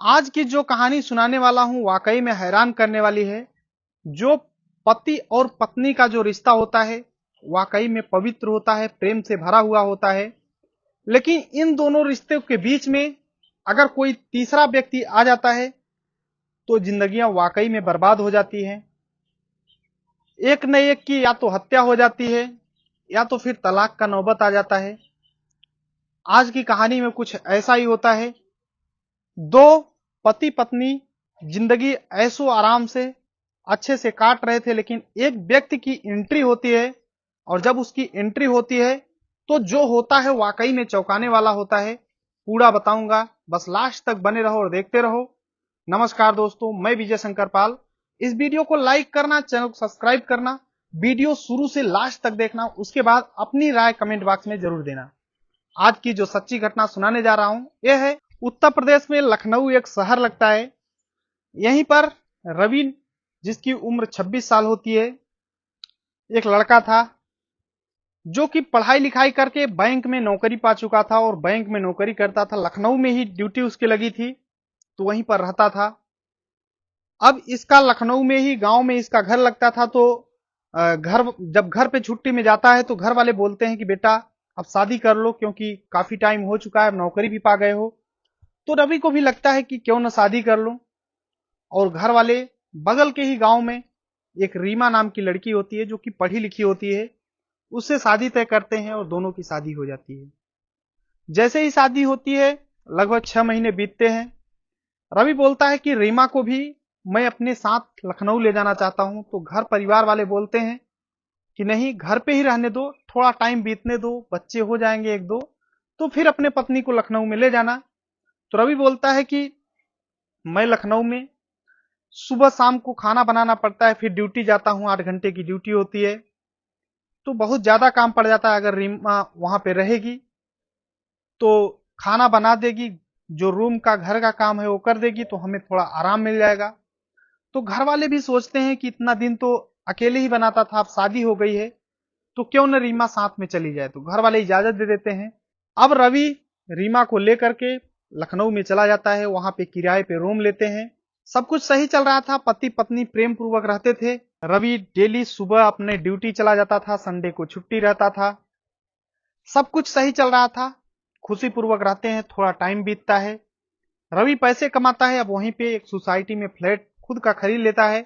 आज की जो कहानी सुनाने वाला हूं वाकई में हैरान करने वाली है। जो पति और पत्नी का जो रिश्ता होता है वाकई में पवित्र होता है, प्रेम से भरा हुआ होता है। लेकिन इन दोनों रिश्तों के बीच में अगर कोई तीसरा व्यक्ति आ जाता है तो जिंदगियां वाकई में बर्बाद हो जाती हैं। एक न एक की या तो हत्या हो जाती है या तो फिर तलाक का नौबत आ जाता है। आज की कहानी में कुछ ऐसा ही होता है। दो पति पत्नी जिंदगी ऐशो आराम से अच्छे से काट रहे थे, लेकिन एक व्यक्ति की एंट्री होती है और जब उसकी एंट्री होती है तो जो होता है वाकई में चौंकाने वाला होता है। पूरा बताऊंगा, बस लास्ट तक बने रहो और देखते रहो। नमस्कार दोस्तों, मैं विजय शंकर पाल। इस वीडियो को लाइक करना, चैनल को सब्सक्राइब करना, वीडियो शुरू से लास्ट तक देखना, उसके बाद अपनी राय कमेंट बॉक्स में जरूर देना। आज की जो सच्ची घटना सुनाने जा रहा हूं यह है उत्तर प्रदेश में लखनऊ एक शहर लगता है। यहीं पर रवि, जिसकी उम्र 26 साल होती है, एक लड़का था जो कि पढ़ाई लिखाई करके बैंक में नौकरी पा चुका था और बैंक में नौकरी करता था। लखनऊ में ही ड्यूटी उसकी लगी थी तो वहीं पर रहता था। अब इसका लखनऊ में ही गांव में इसका घर लगता था। तो जब घर पे छुट्टी में जाता है तो घर वाले बोलते हैं कि बेटा अब शादी कर लो, क्योंकि काफी टाइम हो चुका है, नौकरी भी पा गए हो। तो रवि को भी लगता है कि क्यों ना शादी कर लो। और घर वाले बगल के ही गांव में एक रीमा नाम की लड़की होती है जो कि पढ़ी लिखी होती है, उससे शादी तय करते हैं और दोनों की शादी हो जाती है। जैसे ही शादी होती है लगभग 6 महीने बीतते हैं। रवि बोलता है कि रीमा को भी मैं अपने साथ लखनऊ ले जाना चाहता हूं। तो घर परिवार वाले बोलते हैं कि नहीं, घर पे ही रहने दो, थोड़ा टाइम बीतने दो, बच्चे हो जाएंगे एक दो, तो फिर अपने पत्नी को लखनऊ में ले जाना। तो रवि बोलता है कि मैं लखनऊ में सुबह शाम को खाना बनाना पड़ता है, फिर ड्यूटी जाता हूं, 8 घंटे की ड्यूटी होती है, तो बहुत ज्यादा काम पड़ जाता है। अगर रीमा वहां पे रहेगी तो खाना बना देगी, जो रूम का घर का काम है वो कर देगी, तो हमें थोड़ा आराम मिल जाएगा। तो घर वाले भी सोचते हैं कि इतना दिन तो अकेले ही बनाता था, अब शादी हो गई है तो क्यों न रीमा साथ में चली जाए। तो घर वाले इजाजत दे देते हैं। अब रवि रीमा को लेकर के लखनऊ में चला जाता है, वहां पे किराए पे रूम लेते हैं। सब कुछ सही चल रहा था, पति पत्नी प्रेम पूर्वक रहते थे। रवि डेली सुबह अपने ड्यूटी चला जाता था, संडे को छुट्टी रहता था। सब कुछ सही चल रहा था, खुशी पूर्वक रहते हैं। थोड़ा टाइम बीतता है, रवि पैसे कमाता है। अब वहीं पे एक सोसाइटी में फ्लैट खुद का खरीद लेता है।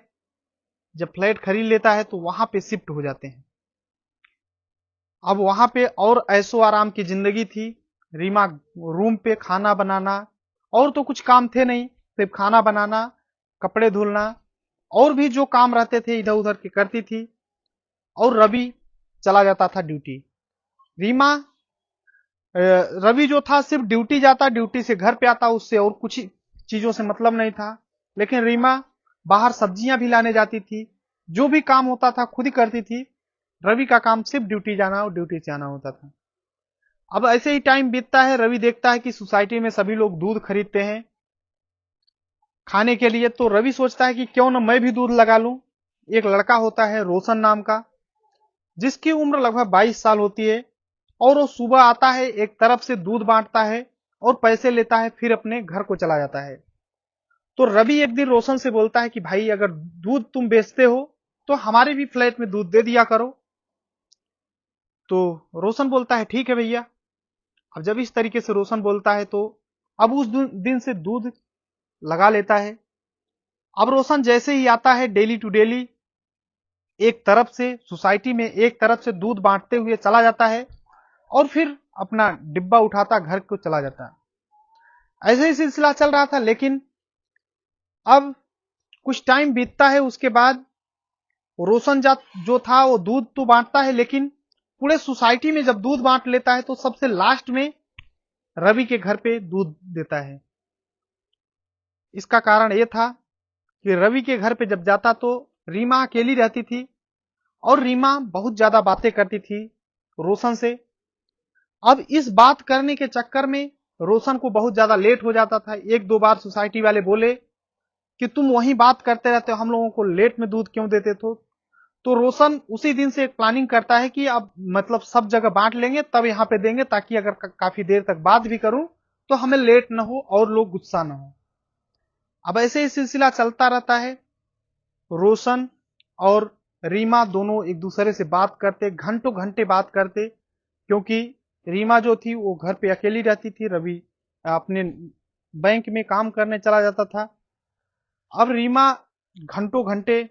जब फ्लैट खरीद लेता है तो वहां पे शिफ्ट हो जाते हैं। अब वहां पे और ऐशो आराम की जिंदगी थी। रीमा रूम पे खाना बनाना, और तो कुछ काम थे नहीं, सिर्फ खाना बनाना, कपड़े धुलना, और भी जो काम रहते थे इधर उधर के करती थी। और रवि चला जाता था ड्यूटी। रीमा रवि जो था सिर्फ ड्यूटी जाता, ड्यूटी से घर पे आता, उससे और कुछ चीजों से मतलब नहीं था। लेकिन रीमा बाहर सब्जियां भी लाने जाती थी, जो भी काम होता था खुद ही करती थी। रवि का काम सिर्फ ड्यूटी जाना और ड्यूटी से आना होता था। अब ऐसे ही टाइम बीतता है, रवि देखता है कि सोसाइटी में सभी लोग दूध खरीदते हैं खाने के लिए। तो रवि सोचता है कि क्यों ना मैं भी दूध लगा लूं। एक लड़का होता है रोशन नाम का, जिसकी उम्र लगभग 22 साल होती है, और वो सुबह आता है, एक तरफ से दूध बांटता है और पैसे लेता है, फिर अपने घर को चला जाता है। तो रवि एक दिन रोशन से बोलता है कि भाई अगर दूध तुम बेचते हो तो हमारे भी फ्लैट में दूध दे दिया करो। तो रोशन बोलता है ठीक है भैया। अब जब इस तरीके से रोशन बोलता है तो अब उस दिन से दूध लगा लेता है। अब रोशन जैसे ही आता है डेली टू डेली, एक तरफ से सोसाइटी में एक तरफ से दूध बांटते हुए चला जाता है और फिर अपना डिब्बा उठाता घर को चला जाता है। ऐसे ही सिलसिला चल रहा था। लेकिन अब कुछ टाइम बीतता है, उसके बाद रोशन जो था वो दूध तो बांटता है, लेकिन पूरे सोसाइटी में जब दूध बांट लेता है तो सबसे लास्ट में रवि के घर पे दूध देता है। इसका कारण यह था कि रवि के घर पे जब जाता तो रीमा अकेली रहती थी और रीमा बहुत ज्यादा बातें करती थी रोशन से। अब इस बात करने के चक्कर में रोशन को बहुत ज्यादा लेट हो जाता था। एक दो बार सोसाइटी वाले बोले कि तुम वहीं बात करते रहते हो, हम लोगों को लेट में दूध क्यों देते हो। तो रोशन उसी दिन से एक प्लानिंग करता है कि अब मतलब सब जगह बांट लेंगे तब यहाँ पे देंगे, ताकि अगर काफी देर तक बात भी करूं तो हमें लेट ना हो और लोग गुस्सा ना हो। अब ऐसे ही सिलसिला चलता रहता है। रोशन और रीमा दोनों एक दूसरे से बात करते, घंटों घंटे बात करते, क्योंकि रीमा जो थी वो घर पे अकेली रहती थी, रवि अपने बैंक में काम करने चला जाता था। अब रीमा घंटों घंटे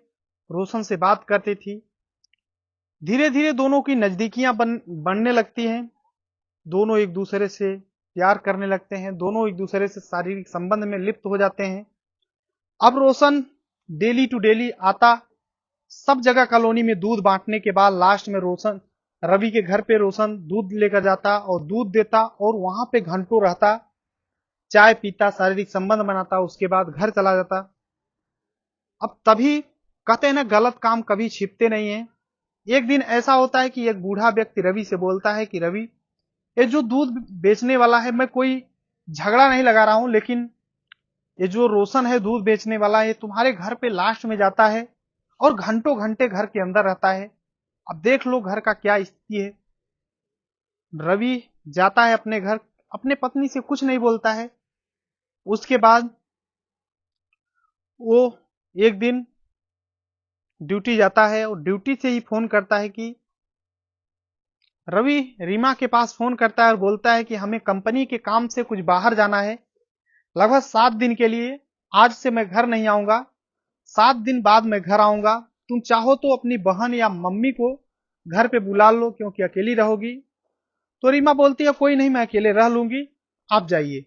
रोशन से बात करती थी। धीरे धीरे दोनों की नजदीकियां बनने लगती हैं, दोनों एक दूसरे से प्यार करने लगते हैं, दोनों एक दूसरे से शारीरिक संबंध में लिप्त हो जाते हैं। अब रोशन डेली टू डेली आता, सब जगह कॉलोनी में दूध बांटने के बाद लास्ट में रोशन रवि के घर पे रोशन दूध लेकर जाता और दूध देता और वहां पे घंटों रहता, चाय पीता, शारीरिक संबंध बनाता, उसके बाद घर चला जाता। अब तभी कहते हैं ना, गलत काम कभी छिपते नहीं है। एक दिन ऐसा होता है कि एक बूढ़ा व्यक्ति रवि से बोलता है कि रवि, ये जो दूध बेचने वाला है, मैं कोई झगड़ा नहीं लगा रहा हूं, लेकिन ये जो रोशन है दूध बेचने वाला, ये तुम्हारे घर पे लास्ट में जाता है और घंटों घंटे घर के अंदर रहता है। अब देख लो घर का क्या स्थिति है। रवि जाता है अपने घर, अपने पत्नी से कुछ नहीं बोलता है। उसके बाद वो एक दिन ड्यूटी जाता है और ड्यूटी से ही फोन करता है कि रवि रीमा के पास फोन करता है और बोलता है कि हमें कंपनी के काम से कुछ बाहर जाना है, लगभग 7 दिन के लिए। आज से मैं घर नहीं आऊंगा, 7 दिन बाद मैं घर आऊंगा। तुम चाहो तो अपनी बहन या मम्मी को घर पे बुला लो, क्योंकि अकेली रहोगी। तो रीमा बोलती है कोई नहीं, मैं अकेले रह लूंगी, आप जाइए।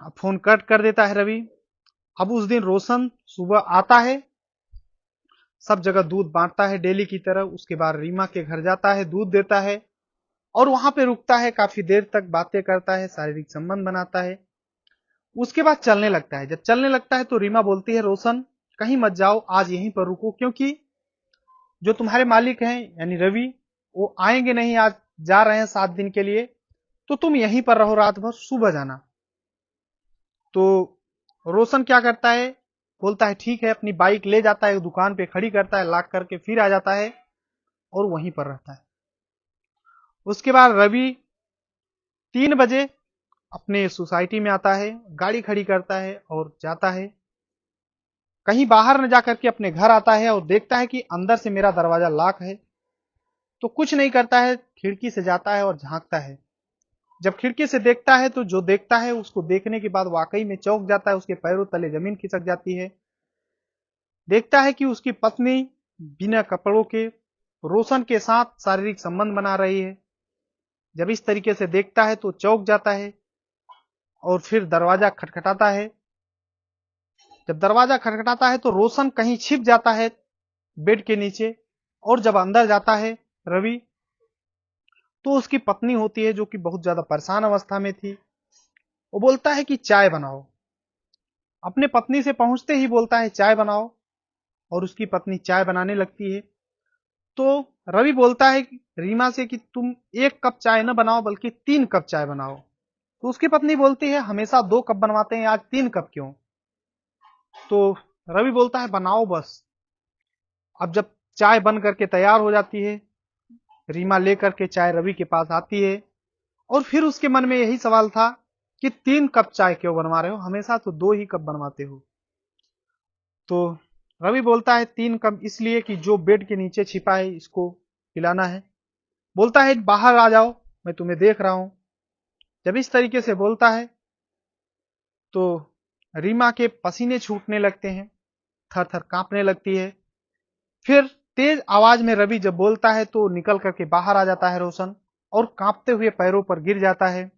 अब फोन कट कर देता है रवि। अब उस दिन रोशन सुबह आता है, सब जगह दूध बांटता है डेली की तरह। उसके बाद रीमा के घर जाता है, दूध देता है और वहां पे रुकता है, काफी देर तक बातें करता है, शारीरिक संबंध बनाता है। उसके बाद चलने लगता है। जब चलने लगता है तो रीमा बोलती है रोशन कहीं मत जाओ, आज यहीं पर रुको, क्योंकि जो तुम्हारे मालिक हैं यानी रवि, वो आएंगे नहीं, आज जा रहे हैं 7 दिन के लिए, तो तुम यहीं पर रहो, रात भर, सुबह जाना। तो रोशन क्या करता है, बोलता है ठीक है, अपनी बाइक ले जाता है, दुकान पे खड़ी करता है, लॉक करके फिर आ जाता है और वहीं पर रहता है। उसके बाद रवि 3 बजे अपने सोसाइटी में आता है, गाड़ी खड़ी करता है और जाता है। कहीं बाहर न जाकर के अपने घर आता है और देखता है कि अंदर से मेरा दरवाजा लॉक है। तो कुछ नहीं करता है, खिड़की से जाता है और झांकता है। जब खिड़की से देखता है तो जो देखता है उसको देखने के बाद वाकई में चौंक जाता है, उसके पैरों तले जमीन खिसक जाती है। देखता है कि उसकी पत्नी बिना कपड़ों के रोशन के साथ शारीरिक संबंध बना रही है। जब इस तरीके से देखता है तो चौंक जाता है और फिर दरवाजा खटखटाता है। जब दरवाजा खटखटाता है तो रोशन कहीं छिप जाता है बेड के नीचे, और जब अंदर जाता है रवि, तो उसकी पत्नी होती है जो कि बहुत ज्यादा परेशान अवस्था में थी। वो बोलता है कि चाय बनाओ, अपने पत्नी से पहुंचते ही बोलता है चाय बनाओ, और उसकी पत्नी चाय बनाने लगती है। तो रवि बोलता है रीमा से कि तुम 1 कप चाय न बनाओ बल्कि 3 कप चाय बनाओ। तो उसकी पत्नी बोलती है हमेशा 2 कप बनवाते हैं, आज 3 कप क्यों? तो रवि बोलता है बनाओ बस। अब जब चाय बन करके तैयार हो जाती है, रीमा लेकर के चाय रवि के पास आती है, और फिर उसके मन में यही सवाल था कि 3 कप चाय क्यों बनवा रहे हो, हमेशा तो 2 ही कप बनवाते हो। तो रवि बोलता है 3 कप इसलिए कि जो बेड के नीचे छिपा है इसको पिलाना है। बोलता है बाहर आ जाओ, मैं तुम्हें देख रहा हूं। जब इस तरीके से बोलता है तो रीमा के पसीने छूटने लगते हैं, थर थर कांपने लगती है। फिर तेज आवाज में रवि जब बोलता है तो निकल करके बाहर आ जाता है रोशन, और कांपते हुए पैरों पर गिर जाता है।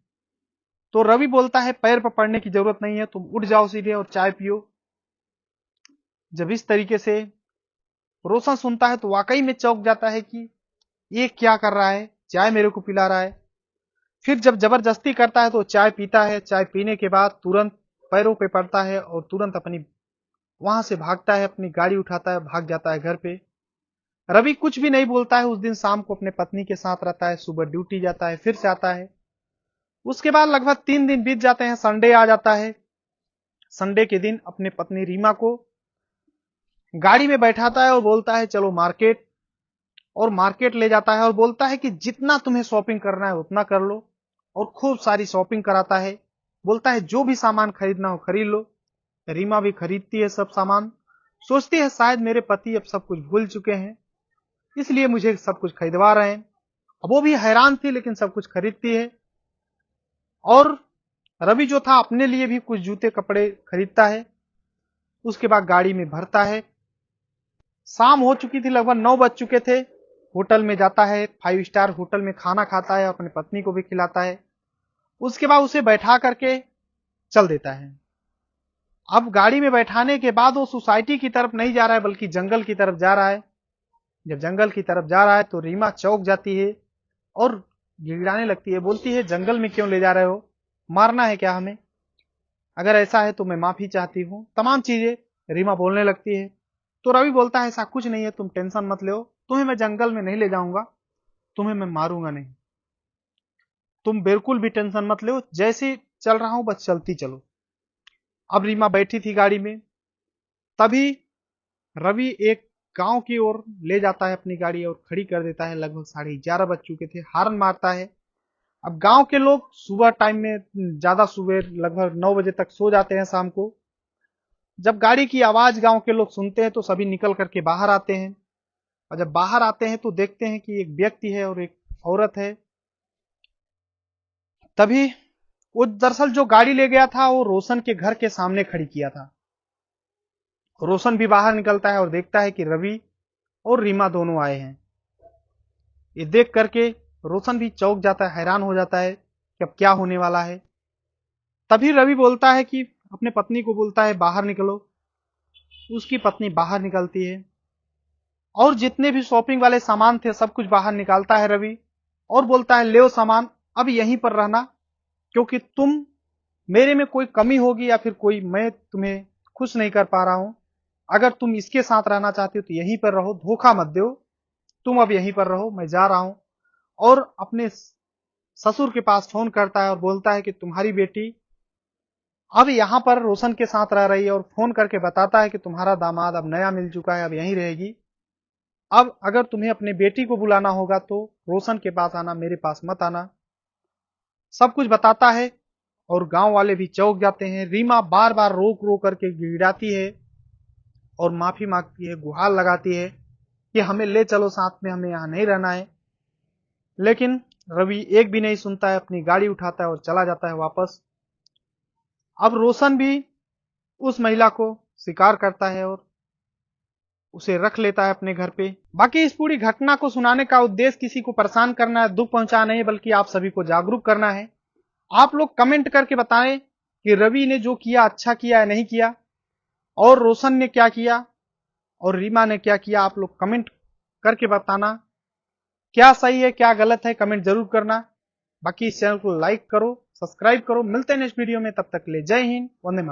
तो रवि बोलता है पैर पर पड़ने की जरूरत नहीं है, तुम उठ जाओ सीधे और चाय पियो। जब इस तरीके से रोशन सुनता है तो वाकई में चौंक जाता है कि ये क्या कर रहा है, चाय मेरे को पिला रहा है। फिर जब जबरदस्ती करता है तो चाय पीता है। चाय पीने के बाद तुरंत पैरों पे पड़ता है और तुरंत अपनी वहां से भागता है, अपनी गाड़ी उठाता है, भाग जाता है घर पे। रवि कुछ भी नहीं बोलता है, उस दिन शाम को अपने पत्नी के साथ रहता है, सुबह ड्यूटी जाता है, फिर से आता है। उसके बाद लगभग 3 दिन बीत जाते हैं, संडे आ जाता है। संडे के दिन अपने पत्नी रीमा को गाड़ी में बैठाता है और बोलता है चलो मार्केट, और मार्केट ले जाता है और बोलता है कि जितना तुम्हें शॉपिंग करना है उतना कर लो, और खूब सारी शॉपिंग कराता है। बोलता है जो भी सामान खरीदना हो खरीद लो। रीमा भी खरीदती है सब सामान, सोचती है शायद मेरे पति अब सब कुछ भूल चुके हैं, इसलिए मुझे सब कुछ खरीदवा रहे हैं। अब वो भी हैरान थी, लेकिन सब कुछ खरीदती है। और रवि जो था अपने लिए भी कुछ जूते कपड़े खरीदता है। उसके बाद गाड़ी में भरता है। शाम हो चुकी थी, लगभग 9 बज चुके थे। होटल में जाता है, 5 स्टार होटल में खाना खाता है, अपनी पत्नी को भी खिलाता है। उसके बाद उसे बैठा करके चल देता है। अब गाड़ी में बैठाने के बाद वो सोसाइटी की तरफ नहीं जा रहा है, बल्कि जंगल की तरफ जा रहा है। जब जंगल की तरफ जा रहा है तो रीमा चौंक जाती है और गिड़गिड़ाने लगती है, बोलती है जंगल में क्यों ले जा रहे हो, मारना है क्या हमें? अगर ऐसा है तो मैं माफी चाहती हूँ। तमाम चीजें रीमा बोलने लगती है। तो रवि बोलता है ऐसा कुछ नहीं है, तुम टेंशन मत लो, तुम्हें मैं जंगल में नहीं ले जाऊंगा, तुम्हें मैं मारूंगा नहीं, तुम बिल्कुल भी टेंशन मत लो, जैसे चल रहा हूं बस चलती चलो। अब रीमा बैठी थी गाड़ी में, तभी रवि एक गांव की ओर ले जाता है अपनी गाड़ी और खड़ी कर देता है। लगभग 11:30 बज चुके थे, हॉर्न मारता है। अब गांव के लोग सुबह टाइम में, ज्यादा सुबह लगभग 9 बजे तक सो जाते हैं शाम को। जब गाड़ी की आवाज गांव के लोग सुनते हैं तो सभी निकल करके बाहर आते हैं। और जब बाहर आते हैं तो देखते हैं कि एक व्यक्ति है और एक औरत है। तभी वो दरअसल जो गाड़ी ले गया था वो रोशन के घर के सामने खड़ी किया था। रोशन भी बाहर निकलता है और देखता है कि रवि और रीमा दोनों आए हैं। ये देख करके रोशन भी चौंक जाता है, हैरान हो जाता है कि अब क्या होने वाला है। तभी रवि बोलता है कि अपने पत्नी को बोलता है बाहर निकलो। उसकी पत्नी बाहर निकलती है और जितने भी शॉपिंग वाले सामान थे सब कुछ बाहर निकालता है रवि, और बोलता है ले सामान, अब यहीं पर रहना, क्योंकि तुम मेरे में कोई कमी होगी या फिर कोई मैं तुम्हें खुश नहीं कर पा रहा हूं। अगर तुम इसके साथ रहना चाहते हो तो यहीं पर रहो, धोखा मत दो, तुम अब यहीं पर रहो, मैं जा रहा हूं। और अपने ससुर के पास फोन करता है और बोलता है कि तुम्हारी बेटी अब यहां पर रोशन के साथ रह रही है, और फोन करके बताता है कि तुम्हारा दामाद अब नया मिल चुका है, अब यहीं रहेगी। अब अगर तुम्हें अपने बेटी को बुलाना होगा तो रोशन के पास आना, मेरे पास मत आना। सब कुछ बताता है और गांव वाले भी चौंक जाते हैं। रीमा बार बार रोक रोक करके गिड़ाती है और माफी मांगती है, गुहार लगाती है कि हमें ले चलो साथ में, हमें यहां नहीं रहना है। लेकिन रवि एक भी नहीं सुनता है, अपनी गाड़ी उठाता है और चला जाता है वापस। अब रोशन भी उस महिला को स्वीकार करता है और उसे रख लेता है अपने घर पे। बाकी इस पूरी घटना को सुनाने का उद्देश्य किसी को परेशान करना है, दुख पहुंचाना नहीं, बल्कि आप सभी को जागरूक करना है। आप लोग कमेंट करके बताएं कि रवि ने जो किया अच्छा किया या नहीं किया, और रोशन ने क्या किया और रीमा ने क्या किया। आप लोग कमेंट करके बताना क्या सही है क्या गलत है, कमेंट जरूर करना। बाकी इस चैनल को लाइक करो, सब्सक्राइब करो। मिलते हैं नेक्स्ट वीडियो में, तब तक के लिए जय हिंद, वंदे मातरम।